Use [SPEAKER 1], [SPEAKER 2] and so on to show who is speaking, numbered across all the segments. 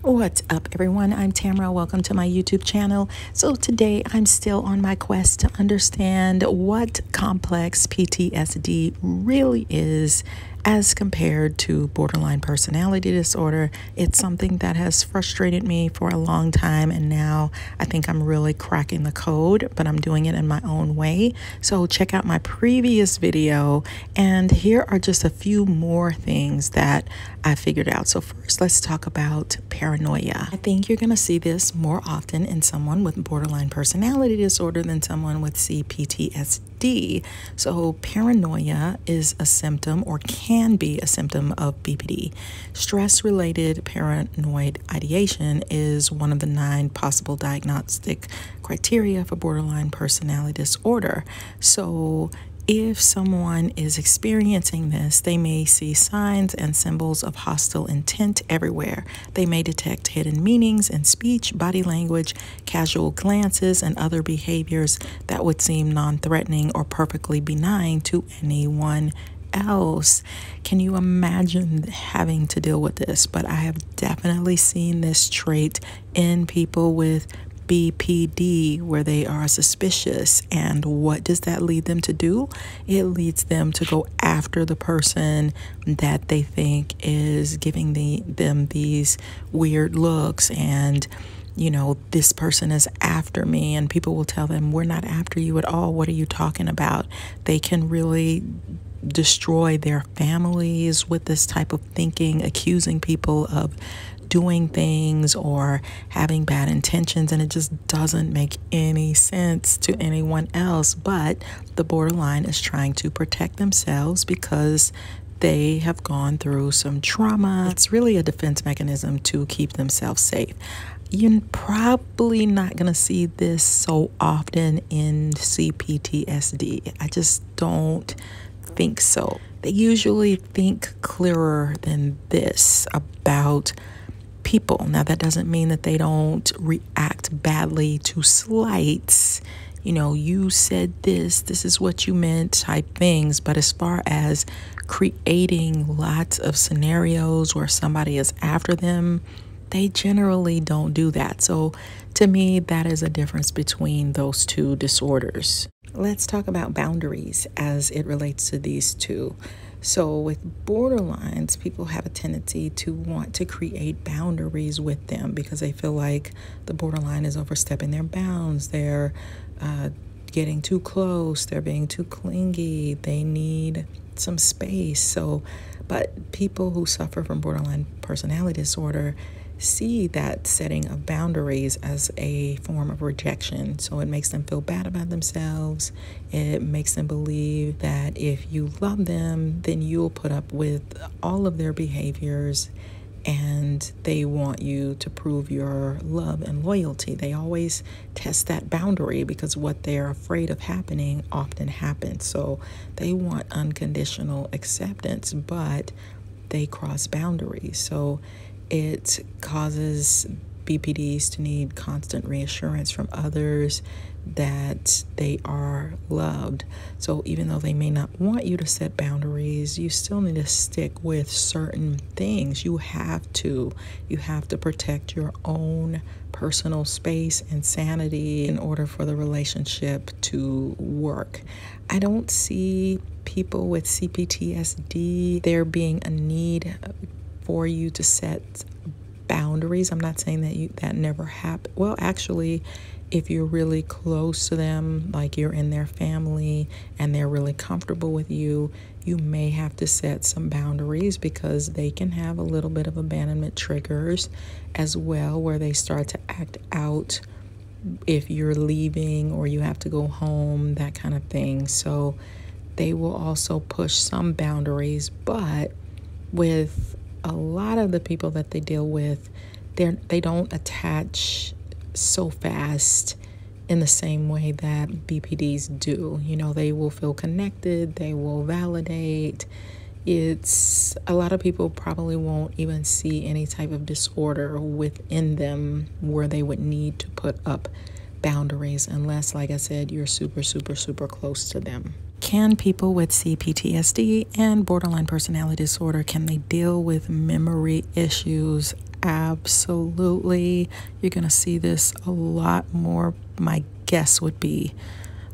[SPEAKER 1] What's up, everyone? I'm Tamara. Welcome to my YouTube channel. So today I'm still on my quest to understand what complex PTSD really is as compared to borderline personality disorder. It's something that has frustrated me for a long time, and now I think I'm really cracking the code, but I'm doing it in my own way. So check out my previous video, and here are just a few more things that I figured out. So first, let's talk about paranoia. I think you're going to see this more often in someone with borderline personality disorder than someone with Cptsd. So paranoia is a symptom, or can be a symptom, of BPD. Stress-related paranoid ideation is one of the 9 possible diagnostic criteria for borderline personality disorder. So if someone is experiencing this, they may see signs and symbols of hostile intent everywhere. They may detect hidden meanings in speech, body language, casual glances, and other behaviors that would seem non-threatening or perfectly benign to anyone else. Can you imagine having to deal with this? But I have definitely seen this trait in people with BPD, where they are suspicious. And what does that lead them to do? It leads them to go after the person that they think is giving them these weird looks, and you know, this person is after me, and people will tell them, we're not after you at all. What are you talking about? They can really destroy their families with this type of thinking, accusing people of doing things or having bad intentions, and it just doesn't make any sense to anyone else. But the borderline is trying to protect themselves because they have gone through some trauma. It's really a defense mechanism to keep themselves safe. You're probably not going to see this so often in Cptsd. I just don't think so. They usually think clearer than this about people. Now, that doesn't mean that they don't react badly to slights. You know, you said this is what you meant type things. But as far as creating lots of scenarios where somebody is after them, they generally don't do that. So to me, that is a difference between those two disorders. Let's talk about boundaries as it relates to these two. So with borderlines, people have a tendency to want to create boundaries with them because they feel like the borderline is overstepping their bounds. They're getting too close. They're being too clingy. They need some space. But people who suffer from borderline personality disorder see that setting of boundaries as a form of rejection. So it makes them feel bad about themselves. It makes them believe that if you love them, then you'll put up with all of their behaviors, and they want you to prove your love and loyalty. They always test that boundary because what they're afraid of happening often happens. So they want unconditional acceptance, but they cross boundaries. So it causes BPDs to need constant reassurance from others that they are loved. So even though they may not want you to set boundaries, you still need to stick with certain things. You have to protect your own personal space and sanity in order for the relationship to work. I don't see people with Cptsd there being a need for you to set boundaries. I'm not saying that never happens. Well, actually, if you're really close to them, like you're in their family and they're really comfortable with you, you may have to set some boundaries because they can have a little bit of abandonment triggers as well, where they start to act out if you're leaving or you have to go home, that kind of thing. So they will also push some boundaries, but with a lot of the people that they deal with, they don't attach so fast in the same way that BPDs do. You know, they will feel connected, they will validate. It's a lot of people probably won't even see any type of disorder within them where they would need to put up boundaries unless, like I said, you're super, super, super close to them. Can people with Cptsd and borderline personality disorder, can they deal with memory issues? Absolutely. You're going to see this a lot more, my guess would be,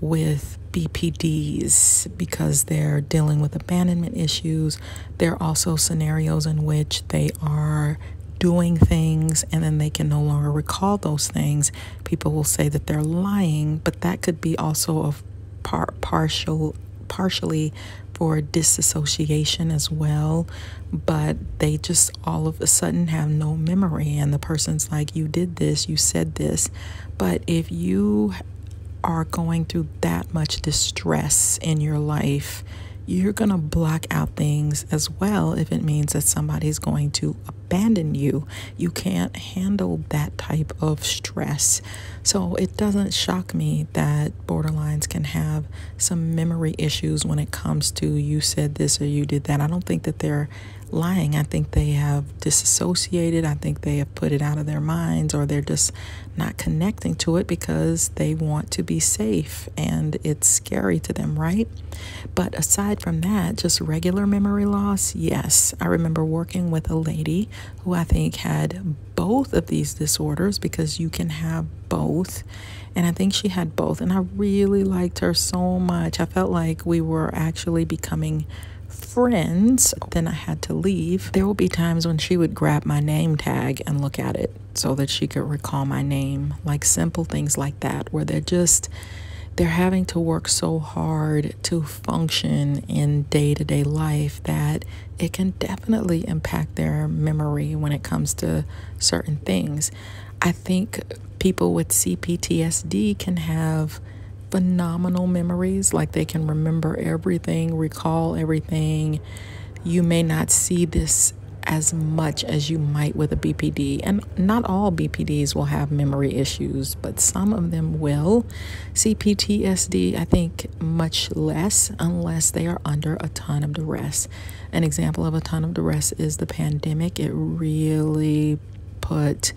[SPEAKER 1] with BPDs because they're dealing with abandonment issues. There are also scenarios in which they are doing things and then they can no longer recall those things. People will say that they're lying, but that could be also a partially for disassociation as well. But they just all of a sudden have no memory, and the person's like, you did this, you said this. But if you are going through that much distress in your life, you're going to block out things as well if it means that somebody's going to abandon you. You can't handle that type of stress. So it doesn't shock me that borderlines can have some memory issues when it comes to you said this or you did that. I don't think that they're lying. I think they have disassociated. I think they have put it out of their minds, or they're just not connecting to it because they want to be safe and it's scary to them, right? But aside from that, just regular memory loss, yes. I remember working with a lady who I think had both of these disorders, because you can have both. And I think she had both. And I really liked her so much. I felt like we were actually becoming friends. Then I had to leave. There will be times when she would grab my name tag and look at it so that she could recall my name. Like simple things like that, where they're having to work so hard to function in day-to-day life that it can definitely impact their memory when it comes to certain things. I think people with Cptsd can have phenomenal memories, like they can remember everything, recall everything. You may not see this as much as you might with a BPD, and not all BPDs will have memory issues, but some of them will. Cptsd, I think much less, unless they are under a ton of duress. An example of a ton of duress is the pandemic. It really put,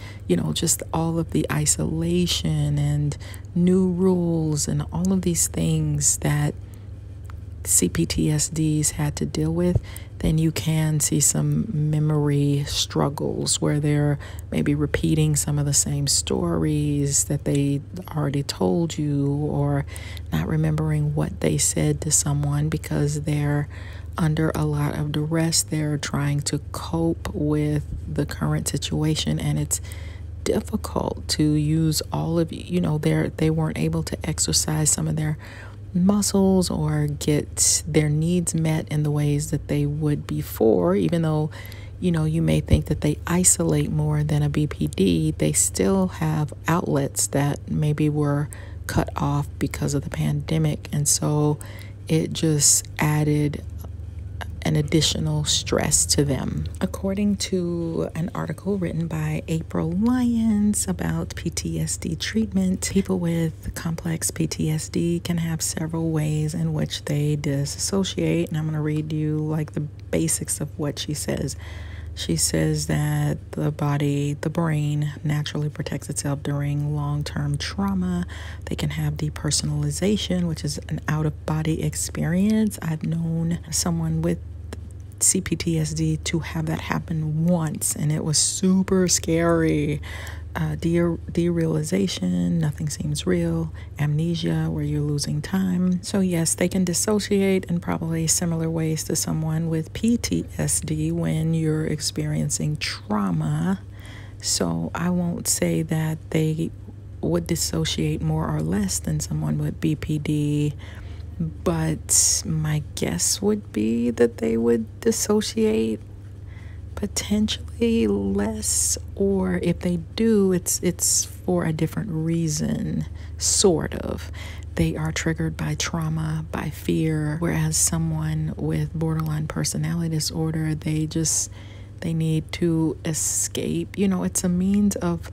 [SPEAKER 1] just all of the isolation and new rules and all of these things that Cptsds had to deal with. Then you can see some memory struggles where they're maybe repeating some of the same stories that they already told you, or not remembering what they said to someone because they're under a lot of duress. They're trying to cope with the current situation, and it's difficult to use all of they weren't able to exercise some of their muscles or get their needs met in the ways that they would before. Even though you may think that they isolate more than a BPD, they still have outlets that maybe were cut off because of the pandemic, and so it just added an additional stress to them. According to an article written by April Lyons about PTSD treatment, people with complex PTSD can have several ways in which they disassociate. And I'm going to read you like the basics of what she says. She says that the brain naturally protects itself during long-term trauma. They can have depersonalization, which is an out-of-body experience. I've known someone with Cptsd to have that happen once, and it was super scary. Derealization, nothing seems real. Amnesia, where you're losing time. So yes, they can dissociate in probably similar ways to someone with PTSD when you're experiencing trauma. So I won't say that they would dissociate more or less than someone with BPD, but my guess would be that they would dissociate potentially less, or if they do, it's for a different reason, sort of. They are triggered by trauma, by fear, whereas someone with borderline personality disorder, they need to escape. It's a means of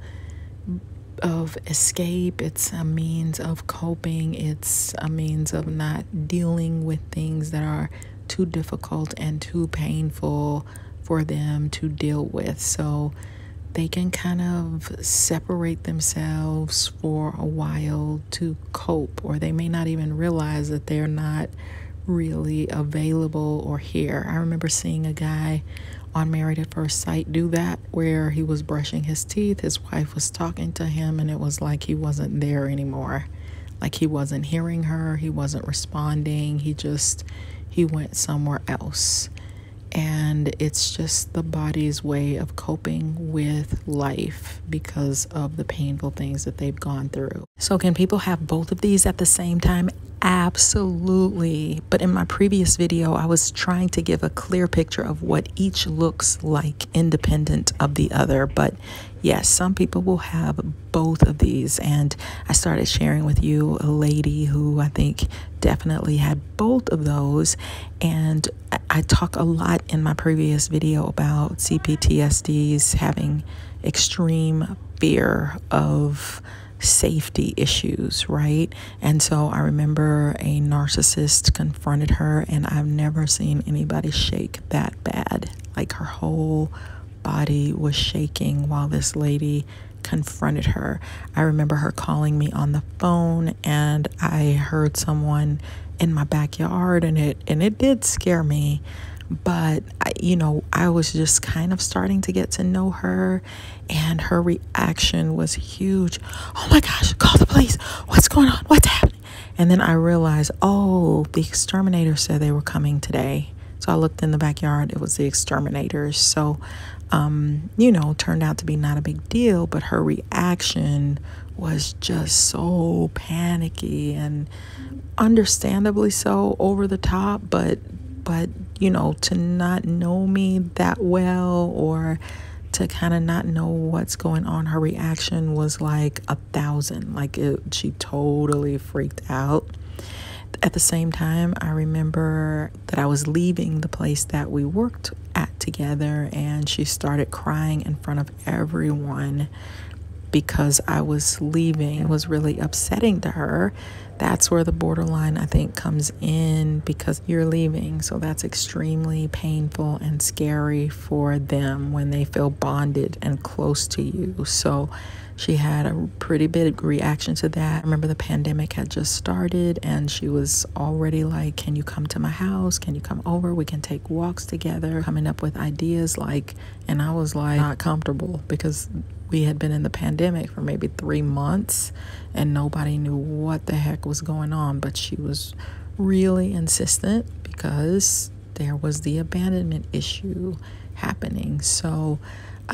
[SPEAKER 1] escape. It's a means of coping. It's a means of not dealing with things that are too difficult and too painful for them to deal with. So they can kind of separate themselves for a while to cope, or they may not even realize that they're not really available or here. I remember seeing a guy on Married at First Sight do that, where he was brushing his teeth, his wife was talking to him, and it was like he wasn't there anymore. Like he wasn't hearing her, he wasn't responding, he went somewhere else. And it's just the body's way of coping with life because of the painful things that they've gone through. So can people have both of these at the same time? Absolutely. But in my previous video, I was trying to give a clear picture of what each looks like independent of the other. But yes, some people will have both of these. And I started sharing with you a lady who I think definitely had both of those. And I talk a lot in my previous video about Cptsds having extreme fear of safety issues, right? And so I remember a narcissist confronted her, and I've never seen anybody shake that bad. Like her whole body was shaking while this lady confronted her. I remember her calling me on the phone, and I heard someone in my backyard, and it did scare me. But I was just kind of starting to get to know her, and her reaction was huge. Oh my gosh, call the police. What's going on? What's happening? And then I realized, oh, the exterminator said they were coming today. So I looked in the backyard. It was the exterminators. So, turned out to be not a big deal, but her reaction was just so panicky and understandably so, over the top, but to not know me that well, or to kind of not know what's going on, her reaction was like 1,000. Like she totally freaked out. At the same time, I remember that I was leaving the place that we worked at together, and she started crying in front of everyone because I was leaving. It was really upsetting to her. That's where the borderline, I think, comes in, because you're leaving. So that's extremely painful and scary for them when they feel bonded and close to you. So she had a pretty big reaction to that. I remember the pandemic had just started, and she was already like, can you come to my house? Can you come over? We can take walks together, coming up with ideas and I was like, not comfortable, because we had been in the pandemic for maybe 3 months and nobody knew what the heck was going on. But she was really insistent because there was the abandonment issue happening. So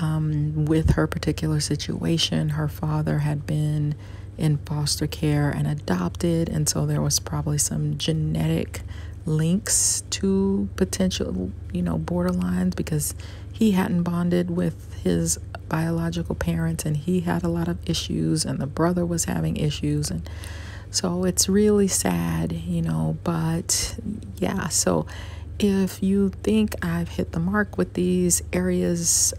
[SPEAKER 1] with her particular situation, her father had been in foster care and adopted, and so there was probably some genetic links to potential, borderlines, because he hadn't bonded with his biological parents, and he had a lot of issues, and the brother was having issues, and so it's really sad, but yeah. So if you think I've hit the mark with these areas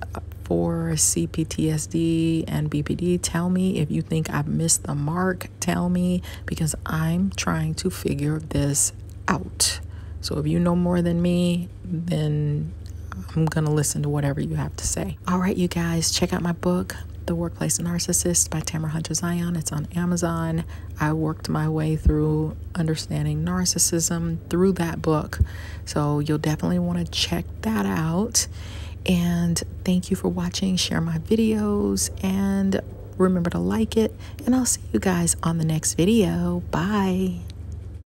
[SPEAKER 1] for Cptsd and BPD, tell me. If you think I've missed the mark, tell me, because I'm trying to figure this out. So if you know more than me, then I'm gonna listen to whatever you have to say. All right, you guys, check out my book, The Workplace NaRCISSiST by Tamara Zyon. It's on Amazon. I worked my way through understanding narcissism through that book, so you'll definitely want to check that out. And thank you for watching. Share my videos and remember to like it, and I'll see you guys on the next video. Bye.